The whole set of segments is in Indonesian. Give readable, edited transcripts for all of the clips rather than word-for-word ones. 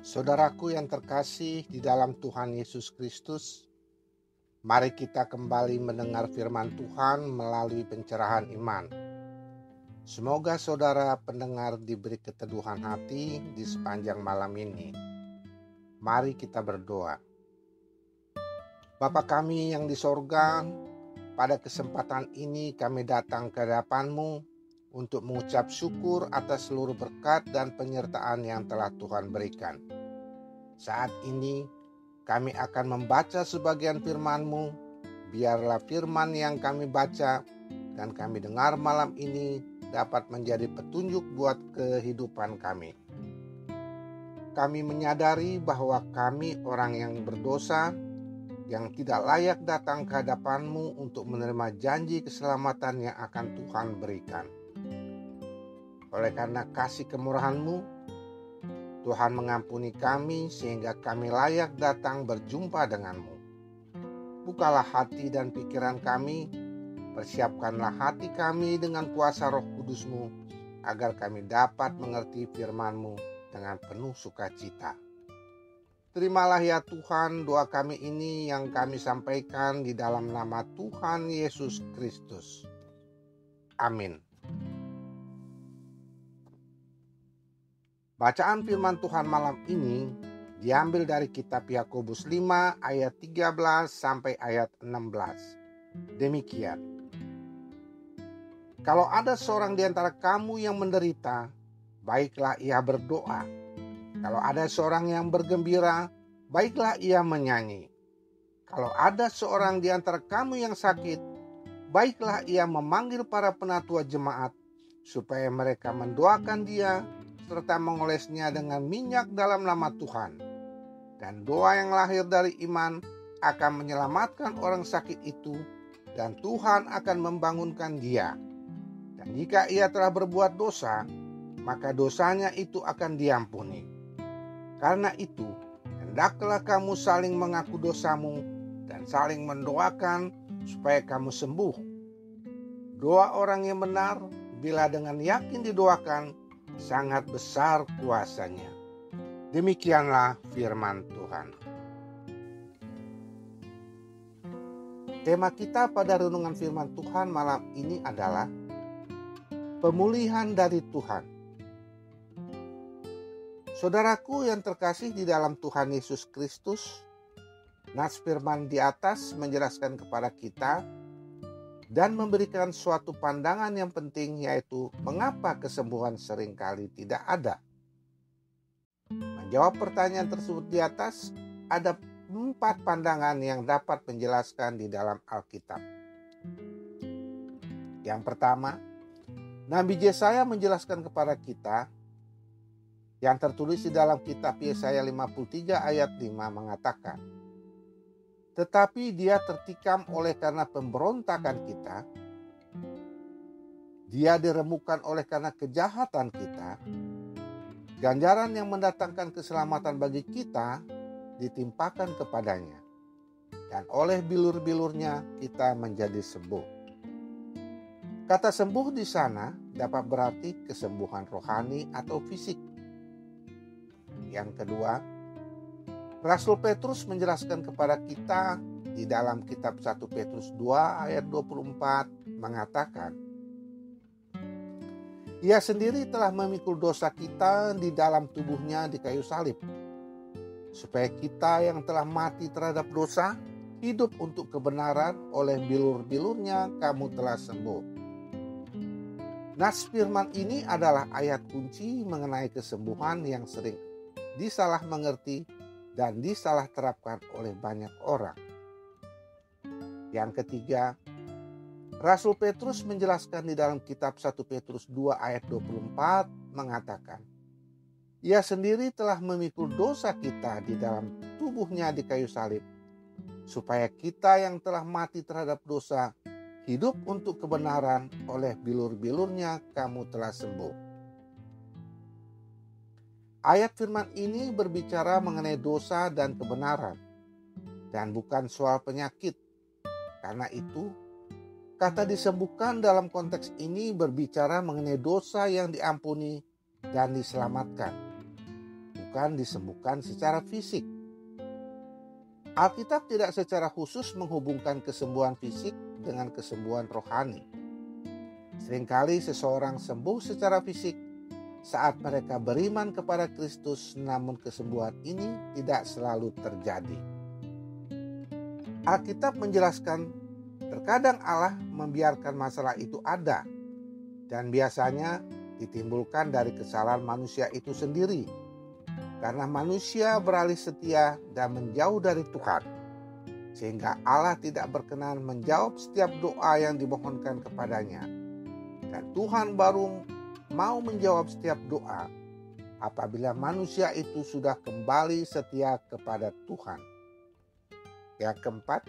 Saudaraku yang terkasih di dalam Tuhan Yesus Kristus, mari kita kembali mendengar firman Tuhan melalui pencerahan iman. Semoga saudara pendengar diberi keteduhan hati di sepanjang malam ini. Mari kita berdoa. Bapa kami yang di sorga, pada kesempatan ini kami datang ke hadapan-Mu untuk mengucap syukur atas seluruh berkat dan penyertaan yang telah Tuhan berikan. Saat ini kami akan membaca sebagian firman-Mu. Biarlah firman yang kami baca dan kami dengar malam ini dapat menjadi petunjuk buat kehidupan kami. Kami menyadari bahwa kami orang yang berdosa, yang tidak layak datang ke hadapan-Mu untuk menerima janji keselamatan yang akan Tuhan berikan. Oleh karena kasih kemurahan-Mu, Tuhan mengampuni kami sehingga kami layak datang berjumpa dengan-Mu. Bukalah hati dan pikiran kami, persiapkanlah hati kami dengan kuasa Roh Kudus-Mu, agar kami dapat mengerti firman-Mu dengan penuh sukacita. Terimalah ya Tuhan doa kami ini yang kami sampaikan di dalam nama Tuhan Yesus Kristus. Amin. Bacaan firman Tuhan malam ini diambil dari kitab Yakobus 5 ayat 13 sampai ayat 16. Demikian. Kalau ada seorang di antara kamu yang menderita, baiklah ia berdoa. Kalau ada seorang yang bergembira, baiklah ia menyanyi. Kalau ada seorang di antara kamu yang sakit, baiklah ia memanggil para penatua jemaat, supaya mereka mendoakan dia, serta mengolesnya dengan minyak dalam nama Tuhan. Dan doa yang lahir dari iman akan menyelamatkan orang sakit itu, dan Tuhan akan membangunkan dia. Dan jika ia telah berbuat dosa, maka dosanya itu akan diampuni. Karena itu, hendaklah kamu saling mengaku dosamu dan saling mendoakan supaya kamu sembuh. Doa orang yang benar, bila dengan yakin didoakan, sangat besar kuasanya. Demikianlah firman Tuhan. Tema kita pada renungan firman Tuhan malam ini adalah pemulihan dari Tuhan. Saudaraku yang terkasih di dalam Tuhan Yesus Kristus, nas firman di atas menjelaskan kepada kita dan memberikan suatu pandangan yang penting, yaitu mengapa kesembuhan seringkali tidak ada. Menjawab pertanyaan tersebut di atas, ada 4 pandangan yang dapat menjelaskan di dalam Alkitab. Yang pertama, Nabi Yesaya menjelaskan kepada kita yang tertulis di dalam kitab Yesaya 53 ayat 5 mengatakan, tetapi dia tertikam oleh karena pemberontakan kita, dia diremukkan oleh karena kejahatan kita, ganjaran yang mendatangkan keselamatan bagi kita ditimpakan kepadanya, dan oleh bilur-bilurnya kita menjadi sembuh. Kata sembuh di sana dapat berarti kesembuhan rohani atau fisik. Yang kedua, Rasul Petrus menjelaskan kepada kita di dalam kitab 1 Petrus 2 ayat 24 mengatakan, ia sendiri telah memikul dosa kita di dalam tubuhnya di kayu salib, supaya kita yang telah mati terhadap dosa, hidup untuk kebenaran, oleh bilur-bilurnya kamu telah sembuh. Nas firman ini adalah ayat kunci mengenai kesembuhan yang sering disalah mengerti dan disalah terapkan oleh banyak orang. Yang ketiga, Rasul Petrus menjelaskan di dalam kitab 1 Petrus 2 ayat 24 mengatakan, ia sendiri telah memikul dosa kita di dalam tubuhnya di kayu salib, supaya kita yang telah mati terhadap dosa, hidup untuk kebenaran, oleh bilur-bilurnya kamu telah sembuh. Ayat firman ini berbicara mengenai dosa dan kebenaran, dan bukan soal penyakit. Karena itu, kata disembuhkan dalam konteks ini berbicara mengenai dosa yang diampuni dan diselamatkan. bukan disembuhkan secara fisik. Alkitab tidak secara khusus menghubungkan kesembuhan fisik dengan kesembuhan rohani. Seringkali seseorang sembuh secara fisik saat mereka beriman kepada Kristus, namun kesembuhan ini tidak selalu terjadi. Alkitab menjelaskan terkadang Allah membiarkan masalah itu ada, dan biasanya ditimbulkan dari kesalahan manusia itu sendiri, karena manusia beralih setia dan menjauh dari Tuhan, sehingga Allah tidak berkenan menjawab setiap doa yang dimohonkan kepadanya. Dan Tuhan baru mau menjawab setiap doa apabila manusia itu sudah kembali setia kepada Tuhan. Yang keempat,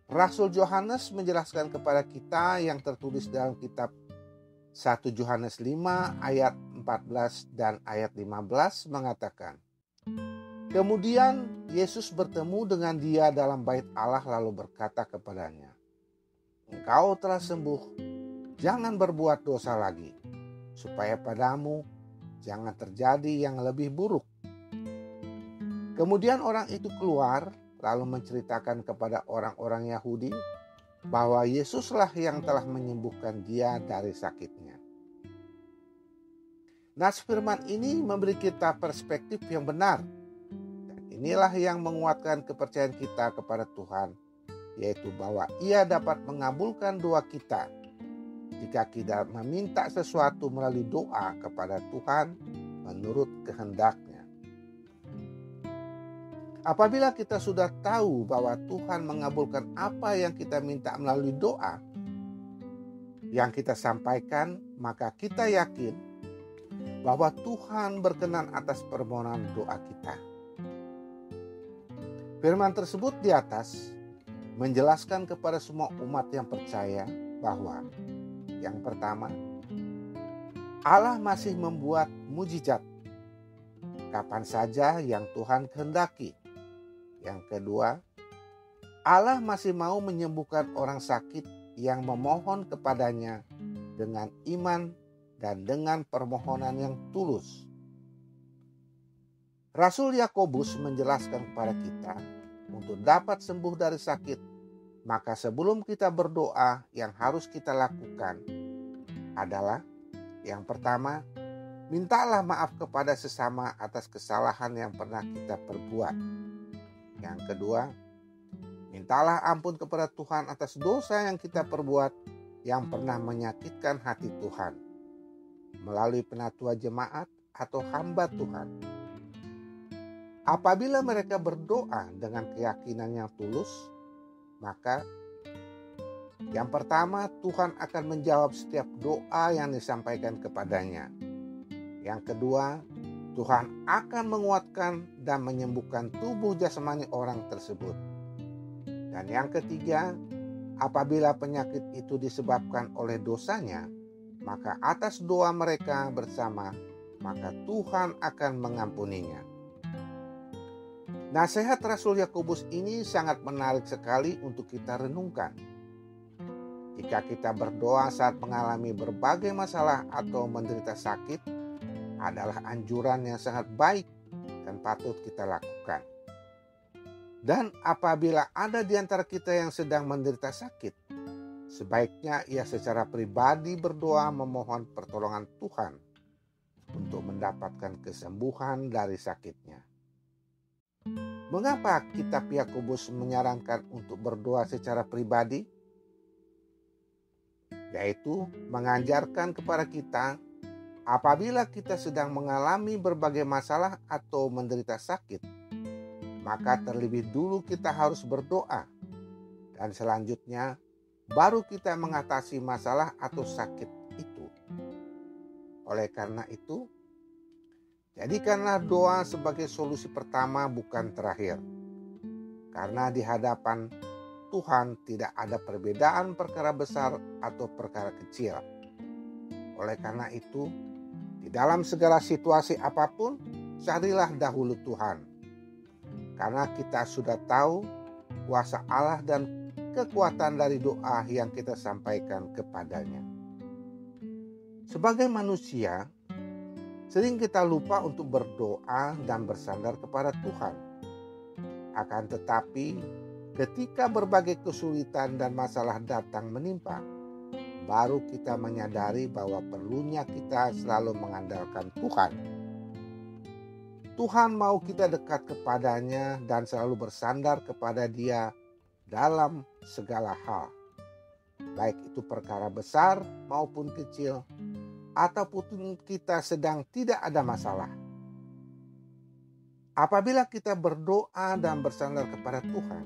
Rasul Yohanes menjelaskan kepada kita yang tertulis dalam kitab 1 Yohanes 5 ayat 14 dan ayat 15 mengatakan, kemudian Yesus bertemu dengan dia dalam bait Allah lalu berkata kepadanya, engkau telah sembuh, jangan berbuat dosa lagi, supaya padamu jangan terjadi yang lebih buruk. Kemudian orang itu keluar lalu menceritakan kepada orang-orang Yahudi bahwa Yesuslah yang telah menyembuhkan dia dari sakitnya. Nas firman ini memberi kita perspektif yang benar, dan inilah yang menguatkan kepercayaan kita kepada Tuhan, yaitu bahwa Ia dapat mengabulkan doa kita jika kita meminta sesuatu melalui doa kepada Tuhan menurut kehendak-Nya. Apabila kita sudah tahu bahwa Tuhan mengabulkan apa yang kita minta melalui doa yang kita sampaikan, maka kita yakin bahwa Tuhan berkenan atas permohonan doa kita. Firman tersebut di atas menjelaskan kepada semua umat yang percaya bahwa yang pertama, Allah masih membuat mujizat kapan saja yang Tuhan kehendaki. Yang kedua, Allah masih mau menyembuhkan orang sakit yang memohon kepadanya dengan iman dan dengan permohonan yang tulus. Rasul Yakobus menjelaskan kepada kita untuk dapat sembuh dari sakit, maka sebelum kita berdoa yang harus kita lakukan adalah yang pertama, mintalah maaf kepada sesama atas kesalahan yang pernah kita perbuat. Yang kedua, mintalah ampun kepada Tuhan atas dosa yang kita perbuat yang pernah menyakitkan hati Tuhan melalui penatua jemaat atau hamba Tuhan. Apabila mereka berdoa dengan keyakinan yang tulus, maka yang pertama, Tuhan akan menjawab setiap doa yang disampaikan kepadanya. Yang kedua, Tuhan akan menguatkan dan menyembuhkan tubuh jasmani orang tersebut. Dan yang ketiga, apabila penyakit itu disebabkan oleh dosanya, maka atas doa mereka bersama, maka Tuhan akan mengampuninya. Nasihat Rasul Yakobus ini sangat menarik sekali untuk kita renungkan. Jika kita berdoa saat mengalami berbagai masalah atau menderita sakit, adalah anjuran yang sangat baik dan patut kita lakukan. Dan apabila ada di antara kita yang sedang menderita sakit, sebaiknya ia secara pribadi berdoa memohon pertolongan Tuhan untuk mendapatkan kesembuhan dari sakitnya. Mengapa kitab Yakobus menyarankan untuk berdoa secara pribadi? Yaitu mengajarkan kepada kita apabila kita sedang mengalami berbagai masalah atau menderita sakit, maka terlebih dulu kita harus berdoa, dan selanjutnya baru kita mengatasi masalah atau sakit itu. Oleh karena itu, jadikanlah doa sebagai solusi pertama bukan terakhir. Karena di hadapan Tuhan tidak ada perbedaan perkara besar atau perkara kecil. Oleh karena itu, di dalam segala situasi apapun, carilah dahulu Tuhan. Karena kita sudah tahu kuasa Allah dan kekuatan dari doa yang kita sampaikan kepadanya. Sebagai manusia, Sering kita lupa untuk berdoa dan bersandar kepada Tuhan. Akan tetapi, ketika berbagai kesulitan dan masalah datang menimpa, baru kita menyadari bahwa perlunya kita selalu mengandalkan Tuhan. Tuhan mau kita dekat kepadanya dan selalu bersandar kepada Dia dalam segala hal. Baik itu perkara besar maupun kecil, ataupun kita sedang tidak ada masalah. Apabila kita berdoa dan bersandar kepada Tuhan,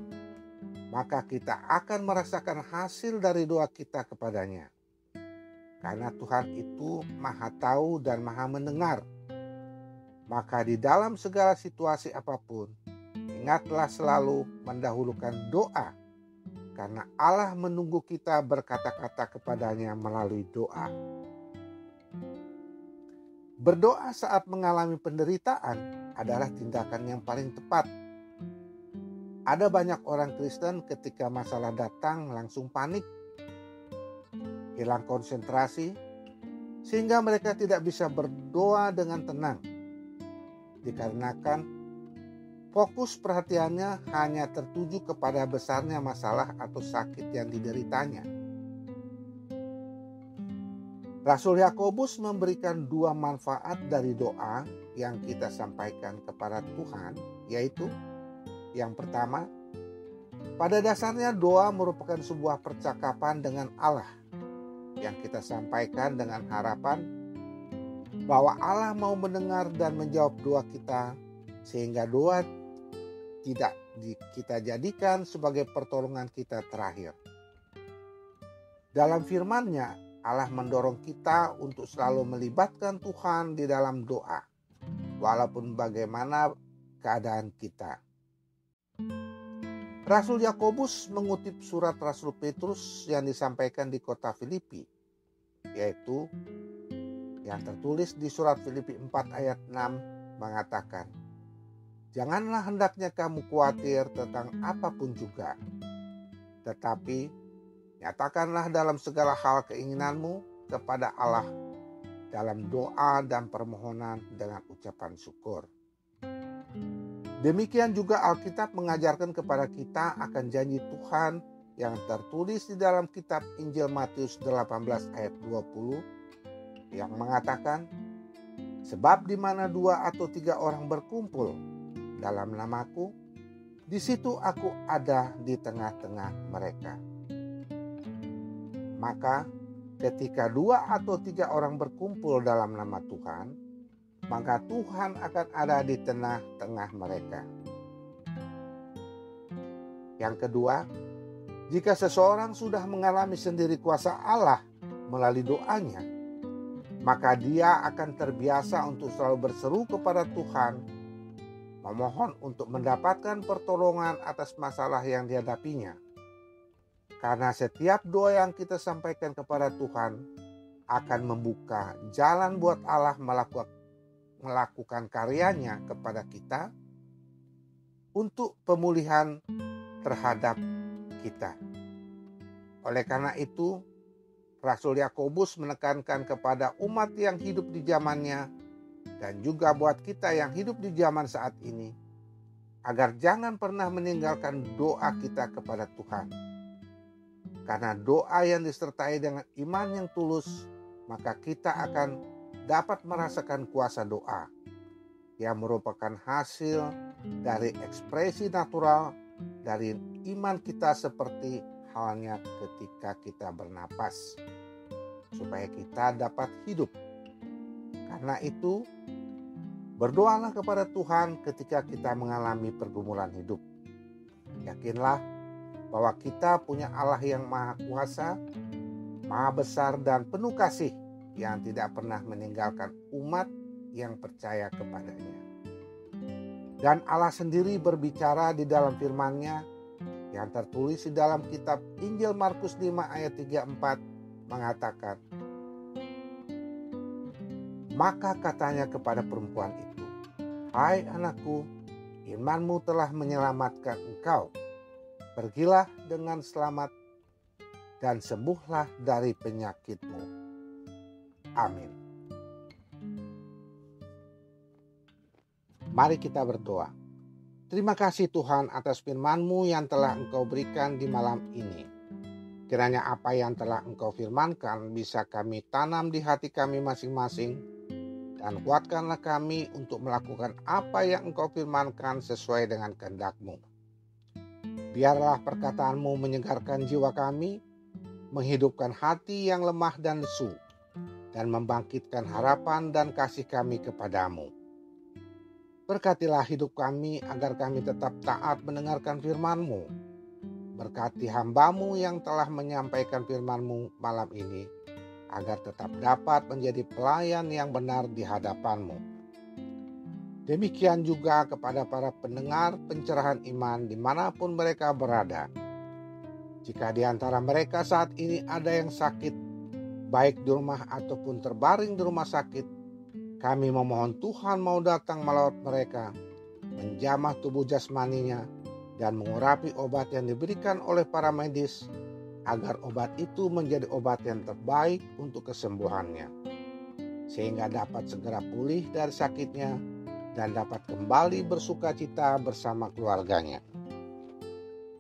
maka kita akan merasakan hasil dari doa kita kepadanya. Karena Tuhan itu Maha Tahu dan Maha Mendengar. Maka di dalam segala situasi apapun, ingatlah selalu mendahulukan doa. Karena Allah menunggu kita berkata-kata kepadanya melalui doa. Berdoa saat mengalami penderitaan adalah tindakan yang paling tepat. Ada banyak orang Kristen ketika masalah datang langsung panik, hilang konsentrasi, sehingga mereka tidak bisa berdoa dengan tenang. Dikarenakan fokus perhatiannya hanya tertuju kepada besarnya masalah atau sakit yang dideritanya. Rasul Yakobus memberikan 2 manfaat dari doa yang kita sampaikan kepada Tuhan, yaitu yang pertama, pada dasarnya doa merupakan sebuah percakapan dengan Allah yang kita sampaikan dengan harapan bahwa Allah mau mendengar dan menjawab doa kita, sehingga doa tidak kita jadikan sebagai pertolongan kita terakhir. Dalam firman-Nya, Allah mendorong kita untuk selalu melibatkan Tuhan di dalam doa, walaupun bagaimana keadaan kita. Rasul Yakobus mengutip surat Rasul Petrus yang disampaikan di kota Filipi, yaitu yang tertulis di surat Filipi 4 ayat 6 mengatakan, "Janganlah hendaknya kamu khawatir tentang apapun juga, tetapi nyatakanlah dalam segala hal keinginanmu kepada Allah dalam doa dan permohonan dengan ucapan syukur." Demikian juga Alkitab mengajarkan kepada kita akan janji Tuhan yang tertulis di dalam kitab Injil Matius 18 ayat 20 yang mengatakan, "Sebab di mana 2 atau 3 orang berkumpul dalam namaku, di situ aku ada di tengah-tengah mereka." Maka ketika 2 atau 3 orang berkumpul dalam nama Tuhan, maka Tuhan akan ada di tengah-tengah mereka. Yang kedua, jika seseorang sudah mengalami sendiri kuasa Allah melalui doanya, maka dia akan terbiasa untuk selalu berseru kepada Tuhan, memohon untuk mendapatkan pertolongan atas masalah yang dihadapinya. Karena setiap doa yang kita sampaikan kepada Tuhan akan membuka jalan buat Allah melakukan karyanya kepada kita untuk pemulihan terhadap kita. Oleh karena itu, Rasul Yakobus menekankan kepada umat yang hidup di zamannya dan juga buat kita yang hidup di zaman saat ini, agar jangan pernah meninggalkan doa kita kepada Tuhan. Karena doa yang disertai dengan iman yang tulus, maka kita akan dapat merasakan kuasa doa yang merupakan hasil dari ekspresi natural dari iman kita, seperti halnya ketika kita bernapas, supaya kita dapat hidup. Karena itu, berdoalah kepada Tuhan ketika kita mengalami pergumulan hidup. Yakinlah bahwa kita punya Allah yang Maha Kuasa, Maha Besar dan penuh kasih, yang tidak pernah meninggalkan umat yang percaya kepadanya. Dan Allah sendiri berbicara di dalam firman-Nya yang tertulis di dalam kitab Injil Markus 5 ayat 34 mengatakan, "Maka katanya kepada perempuan itu, 'Hai anakku, imanmu telah menyelamatkan engkau. Pergilah dengan selamat dan sembuhlah dari penyakitmu.' Amin." Mari kita berdoa. Terima kasih Tuhan atas firman-Mu yang telah Engkau berikan di malam ini. Kiranya apa yang telah Engkau firmankan bisa kami tanam di hati kami masing-masing, dan kuatkanlah kami untuk melakukan apa yang Engkau firmankan sesuai dengan kehendak-Mu. Biarlah perkataan-Mu menyegarkan jiwa kami, menghidupkan hati yang lemah dan lesu, dan membangkitkan harapan dan kasih kami kepadamu. Berkatilah hidup kami agar kami tetap taat mendengarkan firman-Mu. Berkati hamba-Mu yang telah menyampaikan firman-Mu malam ini, agar tetap dapat menjadi pelayan yang benar di hadapan-Mu. Demikian juga kepada para pendengar pencerahan iman dimanapun mereka berada. Jika di antara mereka saat ini ada yang sakit, baik di rumah ataupun terbaring di rumah sakit, kami memohon Tuhan mau datang melawat mereka, menjamah tubuh jasmaninya, dan mengurapi obat yang diberikan oleh para medis, agar obat itu menjadi obat yang terbaik untuk kesembuhannya, sehingga dapat segera pulih dari sakitnya dan dapat kembali bersukacita bersama keluarganya.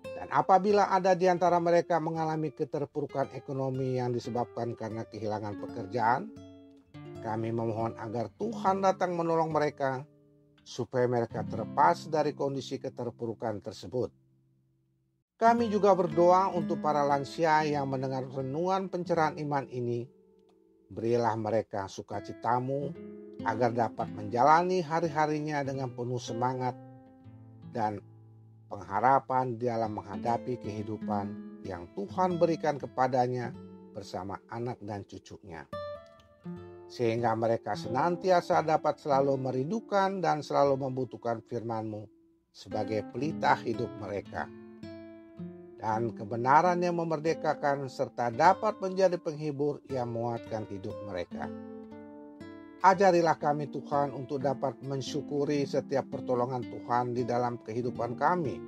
Dan apabila ada di antara mereka mengalami keterpurukan ekonomi yang disebabkan karena kehilangan pekerjaan, kami memohon agar Tuhan datang menolong mereka, supaya mereka terlepas dari kondisi keterpurukan tersebut. Kami juga berdoa untuk para lansia yang mendengar renungan pencerahan iman ini. Berilah mereka sukacita-Mu, agar dapat menjalani hari-harinya dengan penuh semangat dan pengharapan dalam menghadapi kehidupan yang Tuhan berikan kepadanya bersama anak dan cucunya. Sehingga mereka senantiasa dapat selalu merindukan dan selalu membutuhkan firman-Mu sebagai pelita hidup mereka. Dan kebenaran yang memerdekakan serta dapat menjadi penghibur yang menguatkan hidup mereka. Ajarilah kami Tuhan untuk dapat mensyukuri setiap pertolongan Tuhan di dalam kehidupan kami.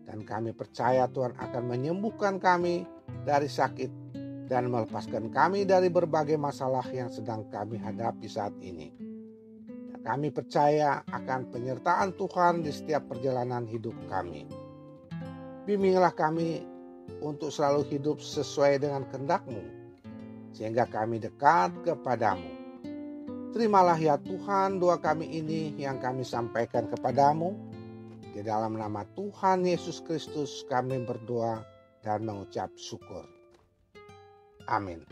Dan kami percaya Tuhan akan menyembuhkan kami dari sakit dan melepaskan kami dari berbagai masalah yang sedang kami hadapi saat ini. Dan kami percaya akan penyertaan Tuhan di setiap perjalanan hidup kami. Bimbinglah kami untuk selalu hidup sesuai dengan kehendak-Mu, sehingga kami dekat kepadamu. Terimalah ya Tuhan doa kami ini yang kami sampaikan kepadamu. Di dalam nama Tuhan Yesus Kristus kami berdoa dan mengucap syukur. Amin.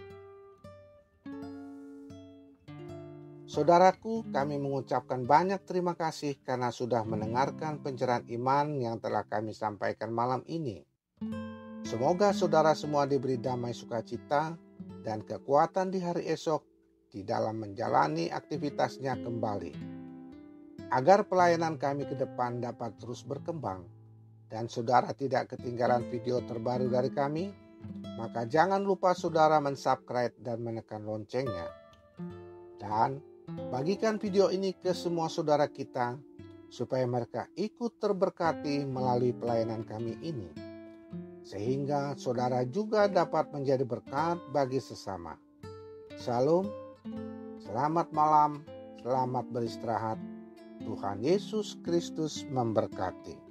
Saudaraku, kami mengucapkan banyak terima kasih karena sudah mendengarkan pencerahan iman yang telah kami sampaikan malam ini. Semoga saudara semua diberi damai sukacita dan kekuatan di hari esok di dalam menjalani aktivitasnya kembali. Agar pelayanan kami ke depan dapat terus berkembang dan saudara tidak ketinggalan video terbaru dari kami, maka jangan lupa saudara mensubscribe dan menekan loncengnya. Dan bagikan video ini ke semua saudara kita, supaya mereka ikut terberkati melalui pelayanan kami ini. Sehingga saudara juga dapat menjadi berkat bagi sesama. Shalom, selamat malam, selamat beristirahat. Tuhan Yesus Kristus memberkati.